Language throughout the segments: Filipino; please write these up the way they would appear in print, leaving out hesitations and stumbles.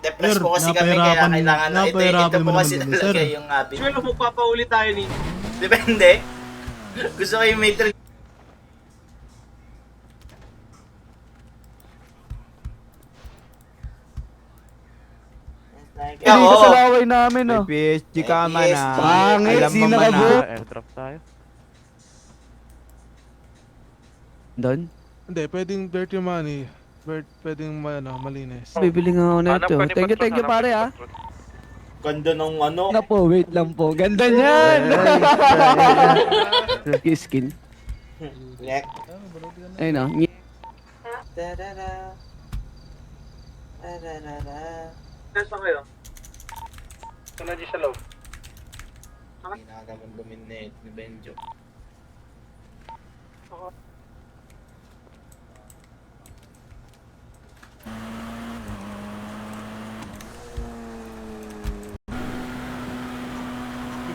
depress Sir, po kasi kami kaya kailangan na ito napahirapan po mo kasi naman kami, talaga sir. yung Sure, magpapauli tayo ni. Depende. Gusto ko yung may trick. Hindi ka sa laway namin, May oh. PSG ka man PSG. ah. Pangit, Alam mo sino man ka, bro? ah. Airdrop tayo. Doon? Hindi, pwedeng dirty money. Pwedeng malinis. Bibili nga ako na ito. Thank you pare ah. Ganda ng ano. Na po, wait lang po. Ganda niyan! Skin. Nek. Ayun oh. Tarara. Tarara. Saan kayo? Saan di sa loob? Ginagaman dominate ni Benjo.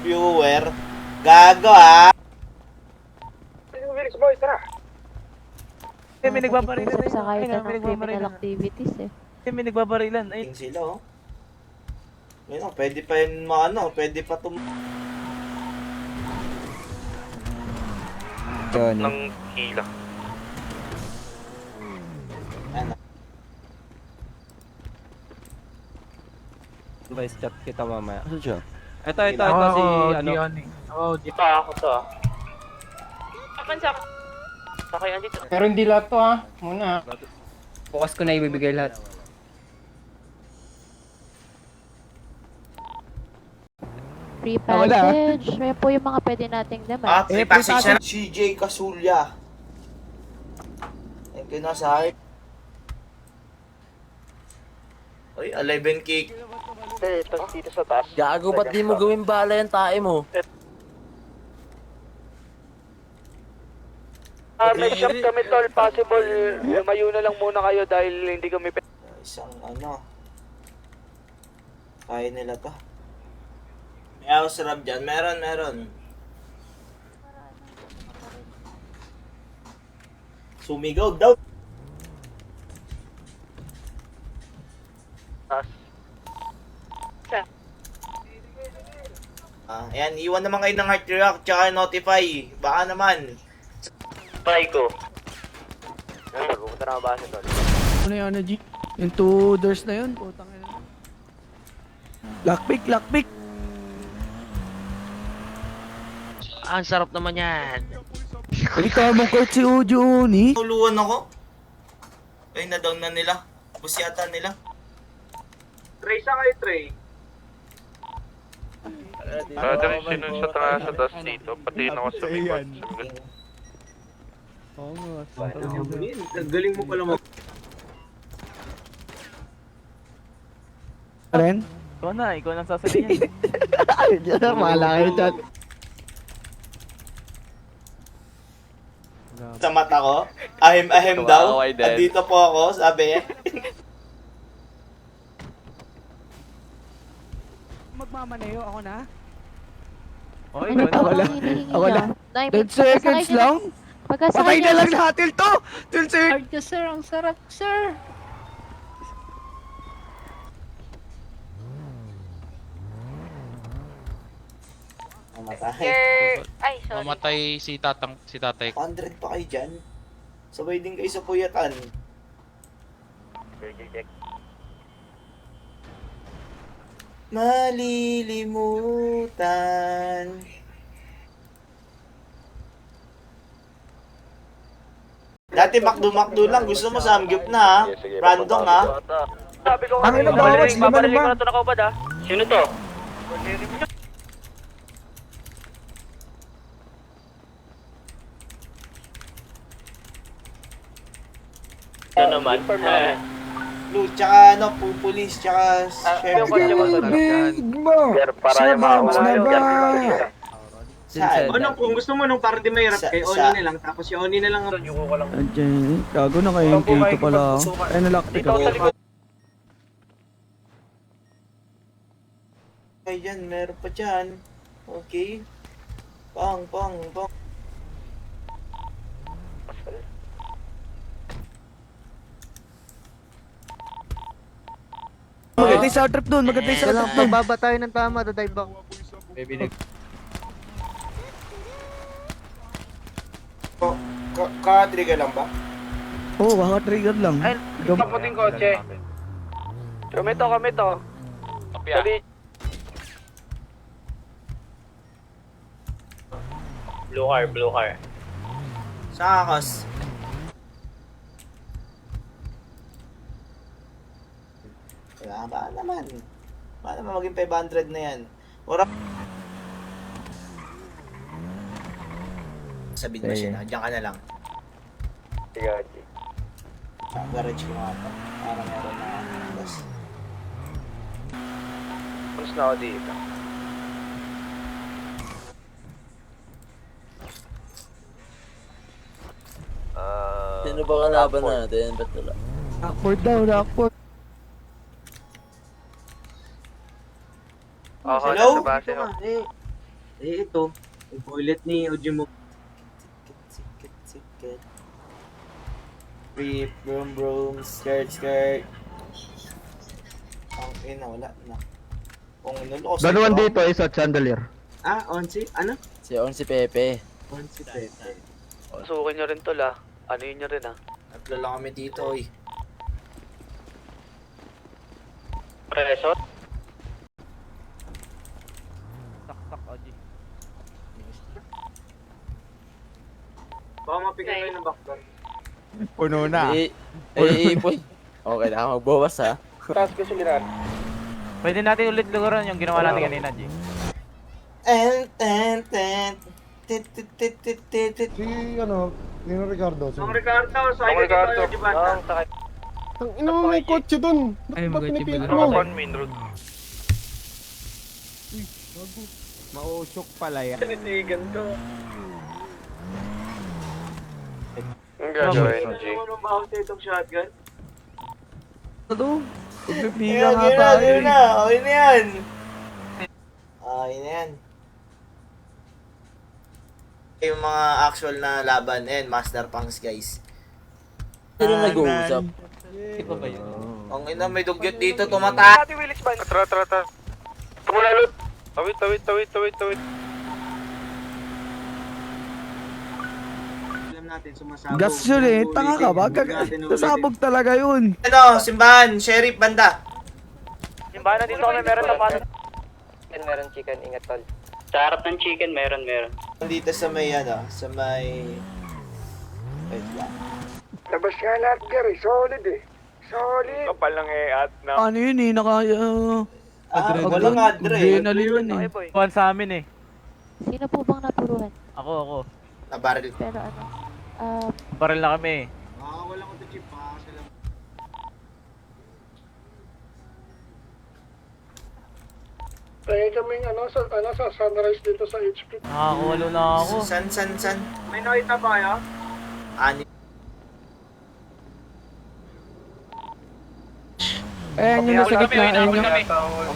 Viewer. Gago ah. Felix boy, tara. May nagbabarilan na Sa kahit yun. anong criminal activities eh. May nagbabarilan. Ayun. King sila oh. Ayun oh, pwede pa yun pwede pa Yun. Ng hila. ano. Voice chat kita mamaya. Ano siya? Ito si ano. Di pa ako to. Pero hindi lahat to ha. Muna. Bukas ko na ibibigay lahat. Free wala, ah. passage. May po yung mga pwede nating naman. Free passage na. CJ Casulya. Thank you na sa hype. Uy, 11 cake. Dito sa taas. Gago, ba't di mo gawin bala yung tae mo? May shop kami tol, possible lumayo na lang muna kayo dahil hindi kami Isang kaya nila to. May house rub dyan. Meron. Sumigaw daw. Ayan, iwan naman kayo ng heart react tsaka notify. Baka naman. try ko. Pupunta na ba tol? Ano yung ano, G? Yung 2 doors na yun? Putang ina. Lockpick! Ang sarap naman yan. Ay, tamang court si Ujo, ni. Tuluan ako. Ay, na-down na nila. Bus yata nila. Tray sa kayo, Tray. Dahil sinunshot na sa dust dito, pati na ako sa likod. Oo nga. Ang galing mo pala mag... Ren? Ikaw na sasabihin. Ay, dyan, malaki dyan. Sa mata ko. Ahim daw. Andito po ako, sabi. Magmamanayo ako na? Ano po Ako ang lang. hinihingi Ako niya? lang. Nay, 10 seconds lang? Pagkasakay Patay niya na lang natin to! 10 seconds! Hard ka sir, ang sarap sir. Mamatay. Ay, sorry. Mamatay si tatay. 100 pa kayo dyan. Sabay din kayo sa puyatan. Malilimutan. Dati makdo lang. Gusto mo samgyup na ha. Random ha. Sabi ko Ang ina, bawat sila ba naman? ito na kaubad ha. Sino to? Ano naman? Blue, tsaka pupulis, tsaka sheriff. Big mo! Para yung mga Sababs na ba? Saan? Kung gusto mo nung para di mahirap Sa- kay sa- Oni na lang, tapos si Oni na lang ang... Andiyan, gago na kayo yung K2 pala. Ay, nalaktik ako. Okay, dyan, meron pa dyan. Okay. Pang. Maganda yung sound trip dun, maganda yung sound trip dun. Baba tayo ng tama, dive back. Ka-trigger lang ba? Oo, baka trigger lang. Kaputing kotse. Kami to. Sabi, Blue car. Sa akas. Kaya ba naman? Ba naman maging 500 na yan? Ora. Sabihin mo siya na, diyan ka na lang. sige, OG. Garage ko nga pa. Para meron na bus. Pulis na ako dito. Sino ba kalaban natin? Ba't wala? Rockford daw, Rockford. Hello? Sa base, ho. Ito. Yung toilet ni Ojimo. Sikat. Rip, broom, skirt. Ang ina, wala na. Kung inulo ko sa Dalawan ito, dito, isa chandelier. Ah, Onsi? Ano? Si Onsi Pepe. Onsi Pepe. Sukin nyo rin to la. Ano yun nyo rin ah. Tatlo lang kami dito eh. Preso? Saksak, OG. Baka mapigay kayo ng backdoor. Puno na. Ipoy. Okay na, magbawas ha. Taas ko suliran. Pwede natin ulit lugaran yung ginawa natin kanina, G. Si, ano, Nino Ricardo. Ang Ricardo, sa Ang Ricardo. Ang Sakay. Ang ina mo, may kotse dun. Ay, Ba't magkotse pinipilit pala. mo? Main road. Mausyok pala yan. Tinitigan to. Ang gagawin, G. Anong bahon sa itong shotgun? Ano? Pagpipila Ayan, nga yun na, tayo. yun na. Okay na yan. Okay na yan. Yung mga actual na laban, and Master Punks, guys. Sino nag-uusap? Ang ina, may dugyot dito, tumata. Ate Willis ba? Tara. Tumulalot. Tawid. Alam natin, sumasabog. Gas yun eh, tanga ka ba? Sasabog talaga yun. Ano, simbahan, sheriff, banda. Yung ba na dito kami meron na paano? Meron chicken, ingat tol. Sa harap ng chicken, meron. Dito sa may, ano, sa may... Wait lang. Labas nga lahat, Gary. Solid eh. Solid. Kapal lang at na. Ano yun eh, Walang adre. adrenaline yun eh. Kuhan sa amin eh. Sino po bang napuruhan? Ako. Nabaril. Pero ano, Baril na kami eh. Walang auto chip pa. Sila. Tayo kaming sa sunrise dito sa HP. Nakakawalo na ako. San? May nakita ba kayo? Ani. Ayan yung nasa gitna, ayan yung...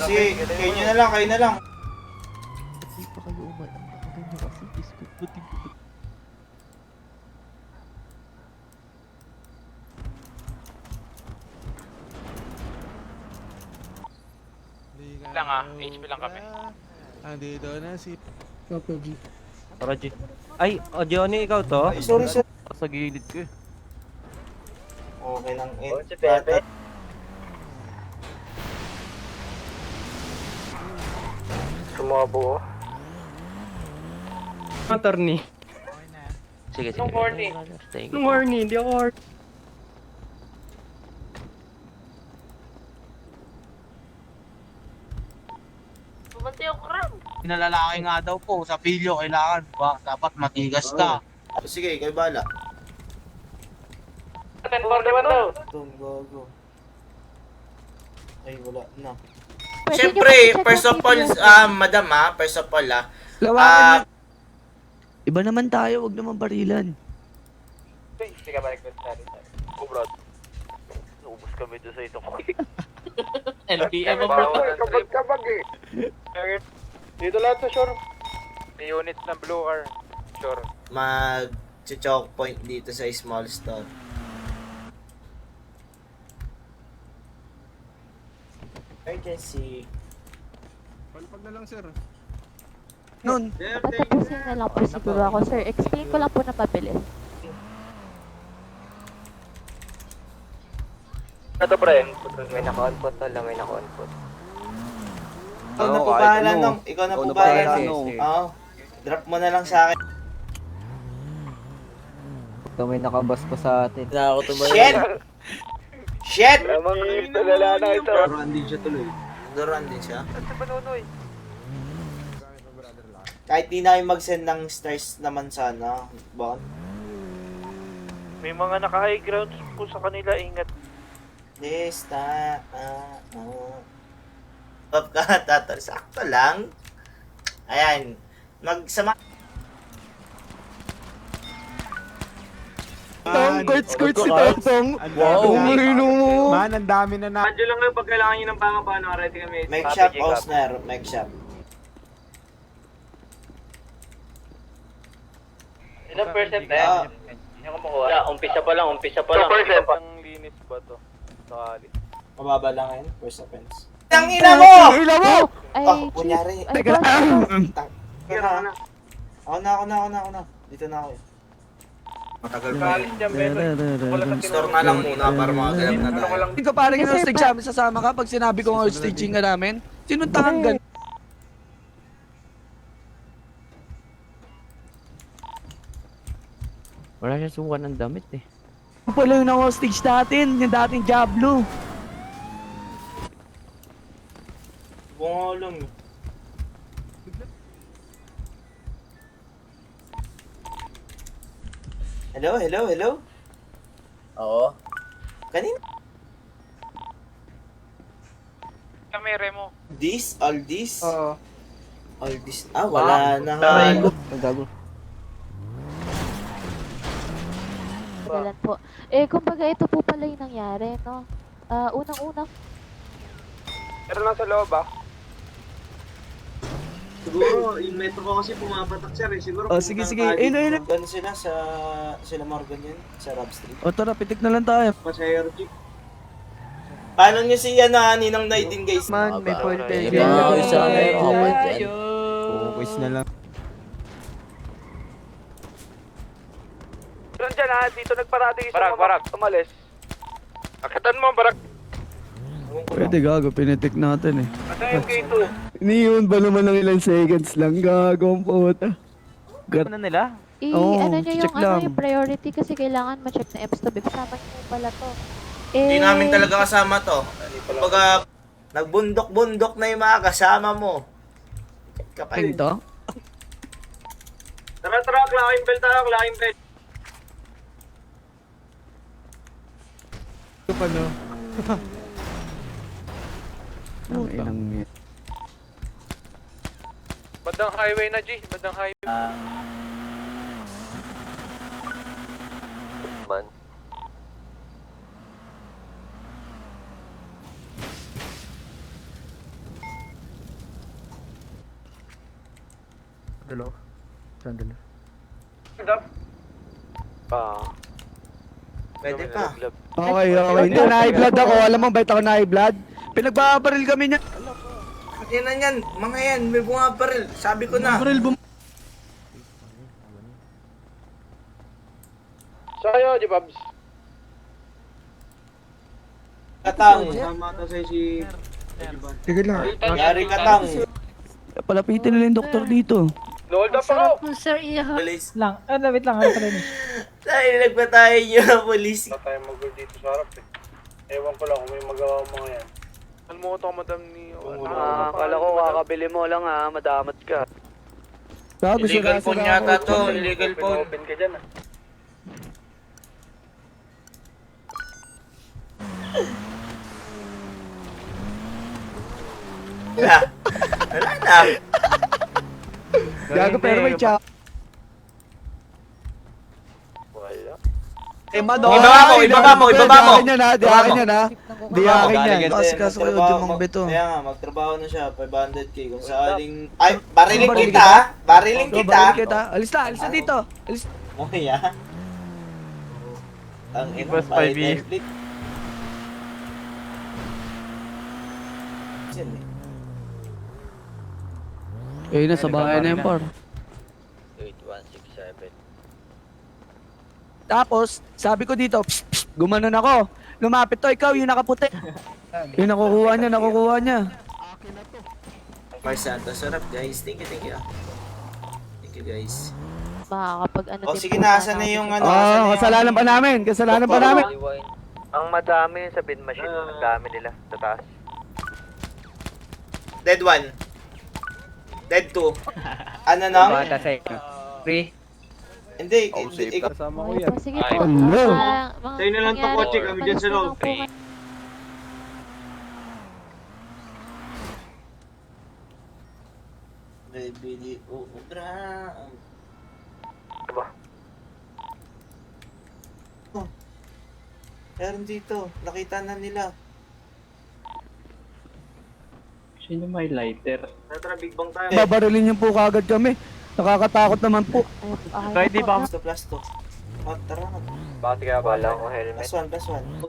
Sige, kayo na lang. Lang HP lang kami. Andito na si... Tara, G. Ay, Johnny, ikaw to? Ay, sorry. Sa gilid ko eh. Okay lang. Si Pepe. Sumabo. Attorney. Sige. Nung horny. Nung horny, hindi ako horny. Bumunti yung kram. Pinalalaki nga daw po, sa pilyo kailangan ba? Dapat matigas ka. Sige, kayo bala. 1041 daw. Go. Ay, wala na. Pwede Siyempre, niyo po first of i-check all, ang CPU. madam first of all, Lawakan na. Iba naman tayo, wag naman barilan. Sige, balik ko sa atin. Oh, bro. Naubos kami doon sa itong LPM ang Kabag eh. Dito lahat sa shore. May unit na blue car. Shore. mag-choke point dito sa small store. Emergency. Palpag na lang, sir. Nun, Patapusin na lang po siguro ako, sir. Explain ko lang po na mabilis. Ano pre? May naka-on-put tala, may naka-on-put. Ikaw na Oo, po kahit bahala ano. nung. Ikaw na Ikaw po na bahala bahala, nung. no. Oo. Drop mo na lang sa akin. Ito may nakabas pa sa atin. Na ako tumayo. Shit! Shit! Lamang talala na ito. Duran din siya. Sa Panunoy. Kahit di na kayo mag-send ng stars naman sana. Bon? May mga naka-high grounds po sa kanila, ingat. Top ka, tato. Sakto lang. Ayan. Magsama. Tong, quits si Tong. Wow. Marino mo. Man, ang dami na na. Andiyo lang kayo pag kailangan nyo ng pangapano. Ready kami. Make shop, Osner. Make shop. Ilang percent na Ah, Hindi ko makuha. Umpisa pa lang. 2%. Ang linis ba to? Sakali. mababa lang yan. First offense. Ang ina mo! Ila mo! Ay, Oh, Chief. kunyari. Ay, Teka boss, lang. Ako na. Dito na ako. Matagal pa. Kalit dyan, Beto. Store na lang muna para makagalap na tayo. Hindi ka parang yung stage sa amin, sasama ka pag sinabi ko nga staging ka namin. Sinong tangang ganun? Wala siya suwan ng damit eh. Ito pala yung stage natin, yung dating Diablo. Bungolong. Hello? Oo. Kanina? Kamere mo. All this? Oo. All this? Ah, wala na nga. Gago. Dalan po. Eh, kumbaga ito po pala yung nangyari, no? Unang-unang Pero nasa loob ah. Siguro, yung metro ko kasi pumapatak sir eh. Siguro, Oh, sige. Ayun. Doon sila sila Morgan yun, sa Rob Street. O tara, pitik na lang tayo. pasahero jeep. Paano nyo si Ninang Naidin guys? Man, may point tayo. Iba ako isa kayo. Okay dyan. Focus na lang. Doon dyan ha, dito nagparati isa Barak. Umalis. Akitan mo, Barak. Pwede gago, pinitik natin eh. Asa yung K2? Niyon ba naman ng ilang seconds lang, gago ang puta. Ano nila? Oo, ano nyo check yung, lang. yung priority kasi kailangan ma-check na EPS-TOB. Kasama nyo pala to. Hindi namin talaga kasama to. Kumbaga, nagbundok-bundok na yung mga kasama mo. Kapag Ito? Tara, klacking bell tayo, klacking bell. Ito pa no? Ang inang yun. Bandang highway na, G. Bandang highway. Man. Hello? Sandali. pwede pa. Okay. Hindi, na-high-blood ako. Alam mo, bait ako na-high-blood. Pinagbabaril kami niya. Yan na yan, mga yan, may bunga baril. Sabi ko na. Sa'yo, G. Babs. Katang. Tama ata sa'yo si... Sige lang. Yari katang. Palapitin nila yung doktor dito. Hold up ako. Police. Lang, wait lang, ano pala yun? Dahil nagpatayin nyo ng police. Wala tayong mag-go dito sa harap eh. Ewan ko lang kung may magawa mga yan. Ano mo ito, madam ni... Akala ko kakabili mo lang ha, madamat ka. Gago, Illegal sira-sira phone ako. yata to, illegal phone. Open ka dyan ah. Wala na. Gago, pero may chak. Wala. Ibaba mo. Di akin yan ha. Di akin yan. Kasi kayo yung mga beto. Kaya nga, magtrabaho na siya, 500k. Kung saaling... Ay, bariling kita ha? Bariling kita. Alis na dito. Alis. Muya. Ang ina, Bus 5E. Yan eh. Eh, nasa bahay na yun, par. 8167. Tapos, sabi ko dito, psst, psst, gumanon ako. Lumapit to, ikaw, yung nakaputi. Yung nakukuha niya. Mar Santos, sarap guys. Thank you. Thank you guys. Makakapag ano O din sige po na, sana asan na din yung po. ano? Kasalanan pa namin. Ang madami sa bin machine, ang dami nila sa taas. Dead 1. Dead 2. Ano na? Bata sa inyo. Free. Hindi, Kasama ko Okay yan. po, sige po. Hello. Sa'yo na lang to, kotse. Kami dyan sa loob. Bibili ubra. Diba? Oh. Meron dito. Nakita na nila. Sino may lighter? Tara, big bang tayo. Babarilin niyo po kagad kami. Nakakatakot naman po. Ay, okay na po. Plus to. Oh, tara. Bakit kaya bala ko helmet? Plus 1.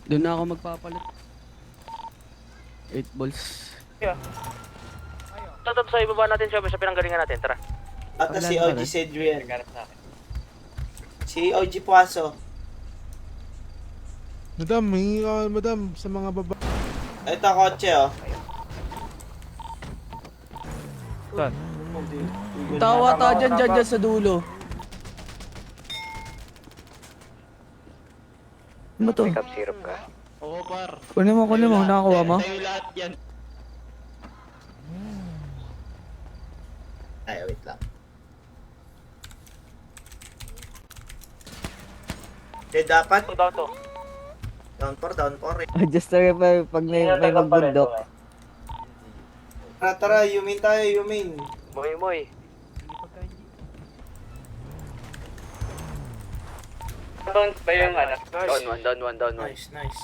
Doon na ako magpapalit. 8 balls. Tatap sa ibaba natin siya sa pinanggalingan natin, tara. At Wala si na OG pala. Cedrian. Si OG Puaso. Madam, hingi ka, madam, sa mga baba. Ito kotse oh. Saan? Tawa dyan sa dulo. Ano to? Cup syrup ka. Oo, par. Kunin mo. Nakakuha mo? Tayo lahat yan. Ay, wait lang. Dapat Daw to. down 4. Just to pag may magbundok. Tara, Yumin tayo, Yumin. Moy. Doon ba yung ano? Down one. Nice.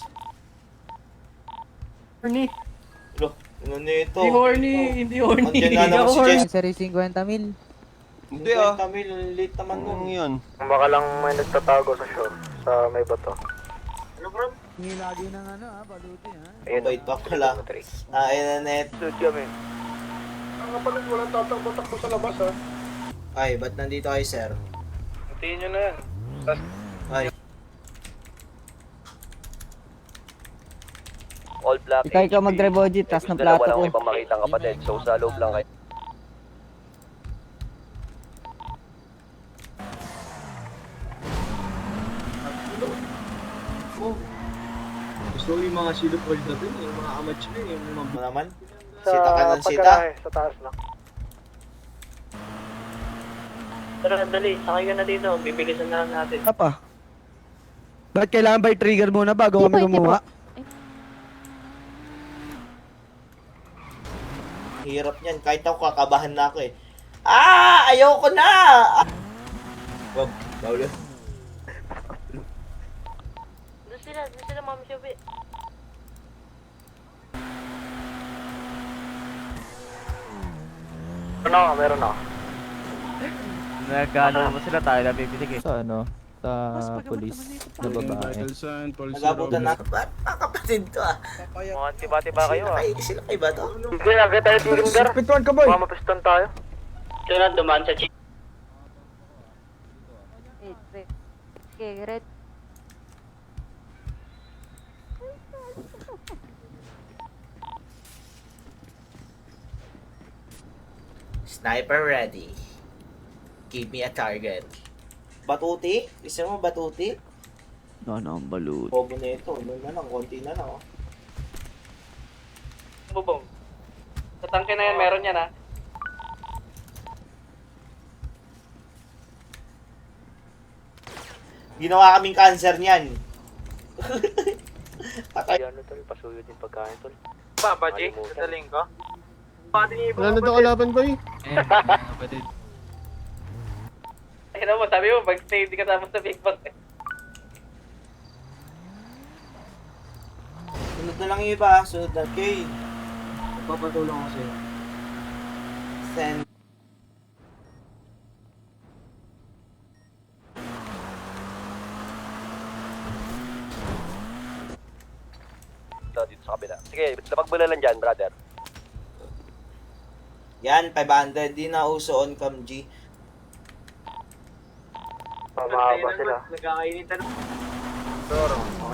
Horny. Lo, ano nito? Hindi horny. Andiyan na naman si Jess. Sari 50 mil. Hindi ah. Kami, late naman nun. yun? Baka lang may nagtatago sa shore, sa may bato. Hindi lagi ng baluti Ayun, wait pa pala. Ayun na net. Suit kami. Ang kapalit, walang tatakbo sa labas ha. Ay, ba't nandito kayo, sir? Hintayin nyo na yan. Ay, All black. Ikaw mag-drive OG, taas ng plato ko. Walang ibang makitang kapatid, so sa loob lang kayo. Gusto ko yung mga silip world na dun, yung mga amateur, yung mga... ano naman? Sita ka ng sita. Sa taas lang. Tara, dali. Sakay ka na dito. Bibilisan na lang natin. Apa? Ba't kailangan ba i-trigger muna bago kami Hindi po. gumawa? Hirap niyan. Kahit ako kakabahan na ako eh. Ayoko na! Wag, bawal yun. Doon sila, Mami Shubi. Meron ako. Nagano naman sila tayo na bibigay. Sa ano? Sa police na babae. Nagabutan na. Ba't mga kapatid to ah? Mga tiba-tiba kayo ah. Sila kayo ba to? Hindi, nakita tayo tiringar. Pitwan ka boy! Mamapiston tayo. Ito na, dumaan sa jeep. Okay, red. Sniper ready. Give me a target. Batuti? Isa mo batuti? Ano ang balut? Bobo na ito. Ano na lang, konti na lang oh. Bubong. Sa tangke na yan, meron yan ha. Ginawa kaming cancer niyan. Patay. Ano tol, pasuyod yung pagkain tol. Papa G, sadaling ko. Pati niyo Wala na daw kalaban ba eh? Ayun mo, sabi mo, mag-stay, hindi ka tapos sa Big Boss. Sunod na lang yung iba. Sunod na. Okay. Papatulong ko sa'yo. Send. daw dito sa kabila. Sige, lapag mo na lang dyan, brother. Yan, 500. Di na uso on cam G. Pamahaba sila. Okay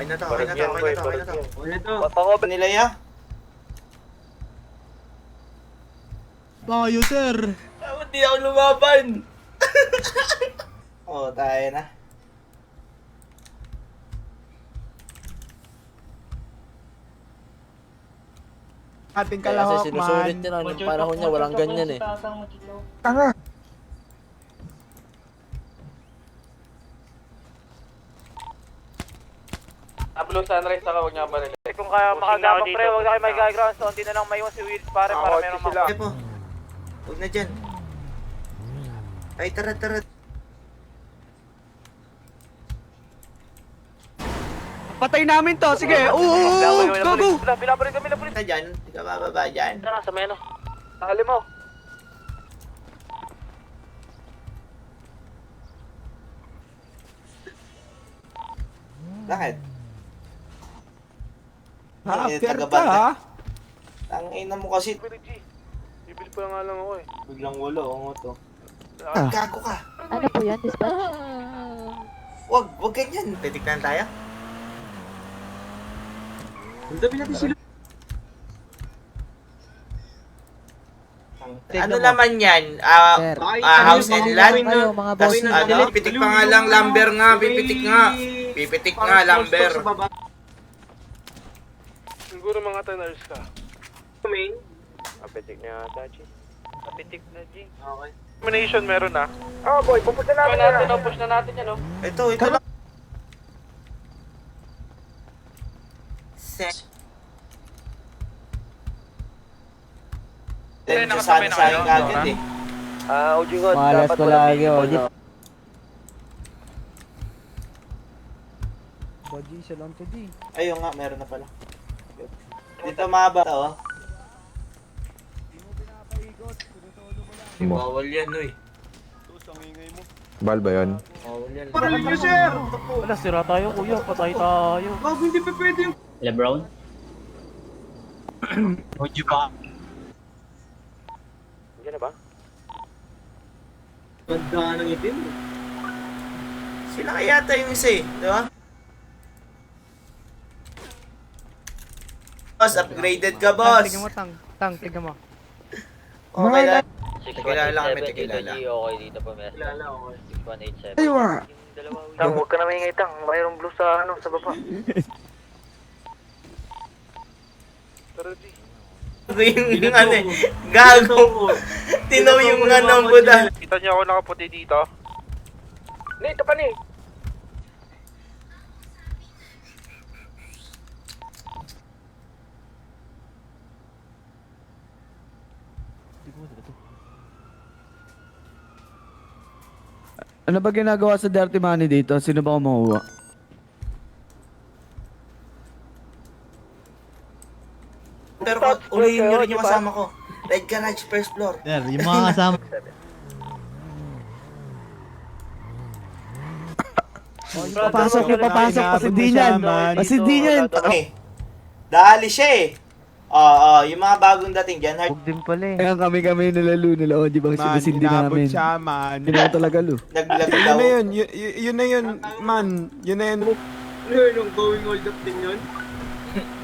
na to, okay na to, okay na to, okay na to. Pakoba Nila ya? Tayo, sir. Ba't di ako lumaban? Oh, tayo na. Ating kalahok, man. Kasi sinusulit niya na, nung panahon niya, walang ganyan eh. Tanga. Blue Sunrise, saka huwag niya baril. Kung kaya makagabang pre, huwag na kayo may gag-ground. So, hindi na lang maiwan si Wills pare para meron sila. Okay po. Huwag na dyan. Ay, tara. Patay namin to, sige. Oo, go. Pinapalit kami na pulis. Na dyan, hindi ka bababa dyan. Tara, sa meno. Takali mo. Bakit? Ha-after ka, taga-banda. ha? Tangina mo kasi. Bibili pa nga lang ako eh. Biglang wala, ang to. Ah. Gago ka. Ano po yun, dispatch? Wag ganyan. Titignan tayo. Ano naman yan? House and land? Kayo, mga boss. Tas ano, pipitik pa nga lang, lumber nga, pipitik nga. Pipitik nga, lumber. Siguro mga 10 hours ka. Kapitik na yata, G. Kapitik na, G. Okay. Termination meron ah. Oh boy, pupunta natin yan. Push na natin yan, oh. Ito lang. Sana sayang agad eh. Ujingon, Malas ko lagi, Oji. Baji, siya lang to, G. Ayun nga, meron na pala. Dito maba to. Oh. Bawal yan, uy. Bal ba yun? Bawal yan. Wala, sira tayo, kuya. Patay tayo. Lebron? Oji ba? Diyan na ba? Sila kaya yata yung isa eh, di ba? Boss, upgraded ka, boss. Tingnan mo, tingnan mo. Okay lang. 6187 Tikilala kami, dito, tikilala. G. Okay dito po, Mesa. 6187. Aywa. Yung dalawa, Tang, huwag ka na maingay, Tang. Mayroong blue sa, sa baba. Tara, G. Yung ano eh, gago. Tinaw yung ano ang Buddha. Kita niyo ako nakaputi dito? Dito pa ni. Ano ba ginagawa sa dirty money dito? Sino ba kumuha? Pero ulihin nyo rin yung kasama ko. Red Garage, first floor. Sir, yung mga kasama. Papasok pa si Dinyan. Si Dinyan. Okay. Dali siya eh. Oo, yung mga bagong dating dyan, hard. Huwag din pala eh. Kaya kami nilalo nila. O, di ba sinasindi namin. Siya, man. Hindi na talaga, lo. Naglag Yun daw. na yun, yun na yun, man. Yun na yun.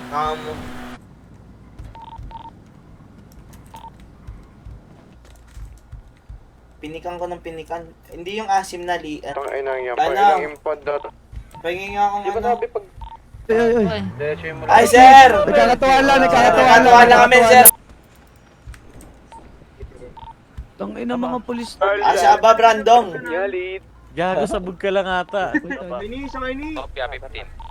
Kamo. Pinikan ko ng pinikan. Hindi yung asim na li. Ay nang yan. Ano? Ilang impod dito. Pahingin nga akong Di ba ano. sabi pag... Ay. Diretso yung mula. Ay, sir! Nagkakatuwa lang, Nagkakatuwa lang kami, sir. Tangina mga pulis. Asa ba, Brandong? Yalit. Gago, sabog ka lang ata. Kopya 15.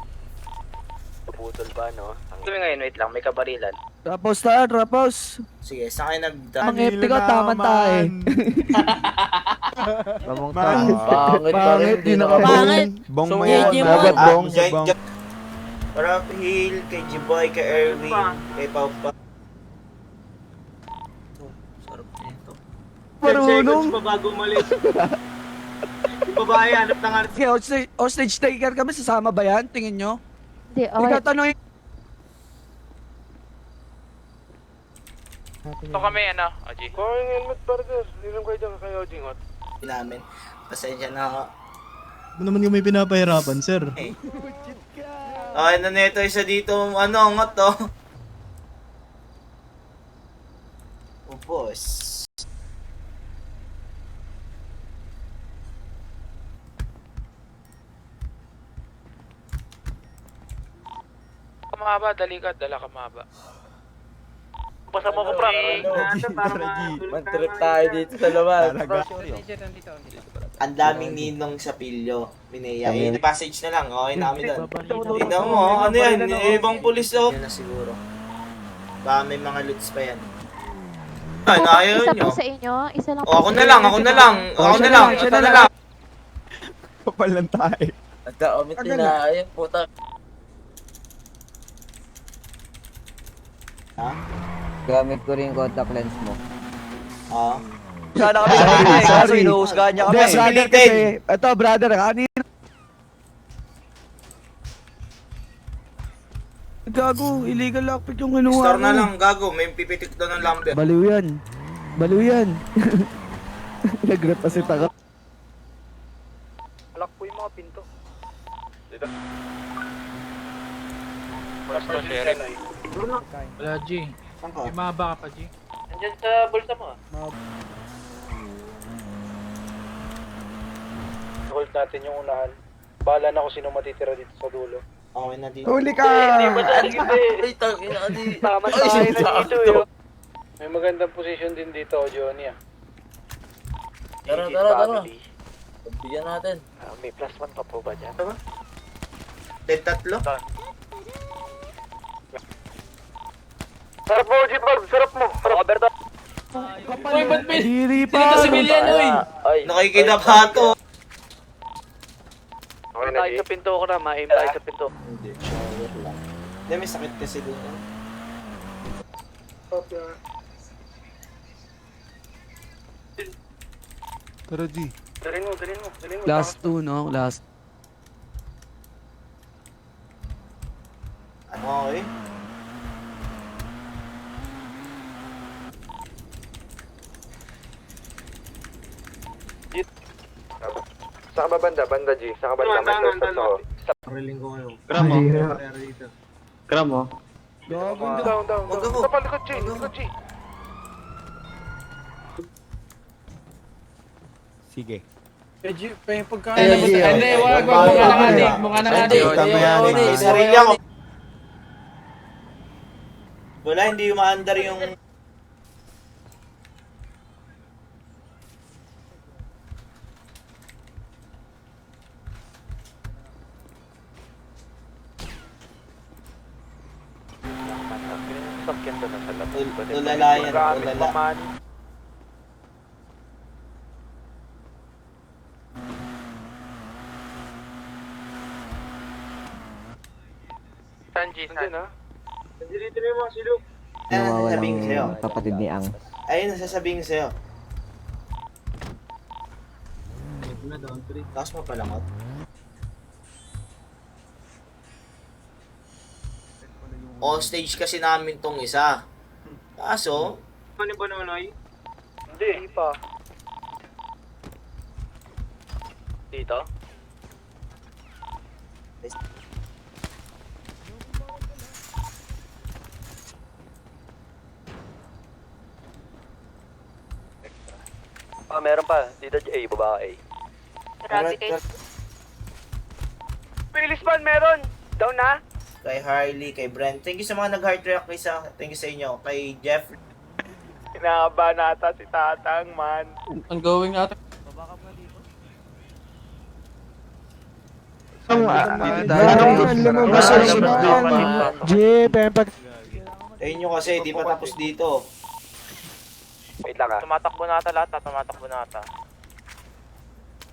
Putol ba, no? Sabi ngayon, wait lang, may kabarilan. Rapos tayo, rapos. Sige, saan kayo Ang epic ko, tama tayo. Ramong Man. Pangit, di nakabangit. Bong So, mo yan. Jeje Dapat mo. bong. Join, Bong. Para Hill, kay Jiboy, kay Erwin, kay Pau Pa. Oh, sarap nito. Marunong. bago umalis. Yung babae, hanap na nga. Okay, hostage taker kami, sasama ba yan? Tingin nyo? Hindi, okay. Ikaw tanongin. Ito kami, ano, Oji. Kuha yung helmet, brother. Hindi kayo dyan kayo, Jingot. namin. Pasensya na ako. Ano naman yung may pinapahirapan, sir? Okay, na neto isa dito, ano, ngot to. Upos. Kamahaba, dali ka, dala kamahaba. Pasa mo ko, Frank. Man trip tayo dito sa labas. Ang daming ninong sa pilyo. Minea. Eh, passage na lang. Okay na kami doon. Tignan mo, ano yan? Ibang pulis oh. Yun na siguro. Baka may mga loots pa yan. Ano, ayaw Isa nyo. po sa inyo, isa lang O, ako na lang. Ito na lang. Kapal lang tayo. Nagka-omit din na. Ayun, puta. Ha? Gamit ko rin contact lens mo. Oo. Sana kami sa kanina eh, kaso inuhusgahan niya kami. Hindi, Brother kasi, ito brother, kanina. Gago, illegal lockpick yung kinuha Store na ko. lang, gago. May pipitik doon ng lumber. Baliw yan. Baliw yan. Nag-repasit ako. Lock po yung mga pinto. Basta sharing. Wala, G. Saan ka? May mababa ka pa, G. Andyan sa bulsa mo. Hold natin yung unahan. Bahala na kung sino matitira dito sa dulo. Okay na dito. Huli ka! Ay, tangina ka di. Tama tayo na dito. May magandang position din dito, Johnny ah. Tara. Bigyan natin. May plus 1 pa po ba dyan? Tatlo? Sarap mo, Jitbag! Sarap mo! Roberto! Uy, ba't may... Diri Sino to pa! civilian, uy? Ay. Nakikidabhato. Okay na, Tayo sa pinto ko na. Ma-aim tayo sa pinto. Hindi, shower lang. Hindi, may sakit kasi doon. Tara, G. Dalhin mo. Last 2, no? Last. Okay. Saan ka ba banda? Banda, G. Saan ka banda? May close ako. Gramo. Down. Wag ako. Sa palikot, G. Wag ako. Likod, G. Sige. May pagkain. Hindi, wag mukha ng adik. Mukha ng adik. Sarili ako. Wala, hindi umaandar yung... Sakyan doon sa labas. Tulala yan, tulala. Sanji, Andyan ah. Nandito na yung mga silog. Ano sasabihin ko sa'yo? Kapatid ni Ang. Ayun, nasasabihin ko sa'yo. Taas mo palangot. On stage kasi namin tong isa. Kaso, Ano ba naman ay? Hindi pa. Dito? Meron pa. Dito A, baba A. Grabe kayo. Bilis man, meron! Down na? kay Harley, kay Brent. Thank you sa mga nag-heart react thank you sa inyo. Kay Jeff. Kinakaba na ata si Tatang, man. Ongoing ata. Ayun nyo kasi, di pa tapos dito. Wait lang ah. Tumatakbo na ata lahat, tumatakbo na ata.